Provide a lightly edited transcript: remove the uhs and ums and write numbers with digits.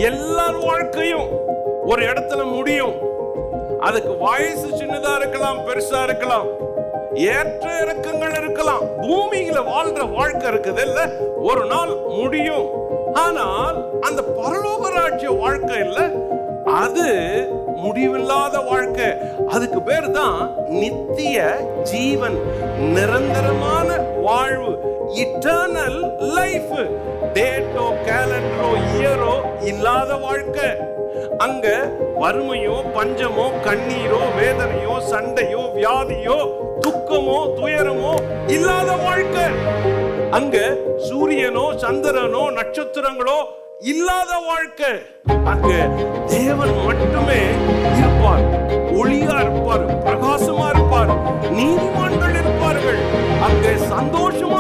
எல்லார் வாழ்க்கையும் ஒரு இடத்துல முடியும். அதுக்கு வயசு சின்னதா இருக்கலாம், பெருசா இருக்கலாம், ஏற்ற இறக்கங்கள் இருக்கலாம். பூமியில வாழ்ற வாழ்க்கை இருக்குது இல்ல, ஒரு நாள் முடியும். ஆனால் அந்த பரலோக ராஜ்ய வாழ்க்கை இல்ல, அது முடிவில்லாத வாழ்க்கை. அதுக்கு பேர் தான் நித்திய ஜீவன், நிரந்தரமான வாழ்வு, இட்டர்னல் லைஃப். டேட்டோ கேலண்டரோ இயரோ இல்லாத வாழ்க்கை. அங்க வறுமையோ பஞ்சமோ கண்ணீரோ வேதனையோ சண்டையோ வியாதியோ துக்கமோ துயரமோ இல்லாத வாழ்க்கை. அங்க சூரியனோ சந்திரனோ நட்சத்திரங்களோ இல்லாத வாழ்க்கை. அங்க தேவன் மட்டுமே இருப்பார், ஒளியா இருப்பார், பிரகாசமா இருப்பார், நீதிமான்கள் இருப்பார்கள். அங்க சந்தோஷமா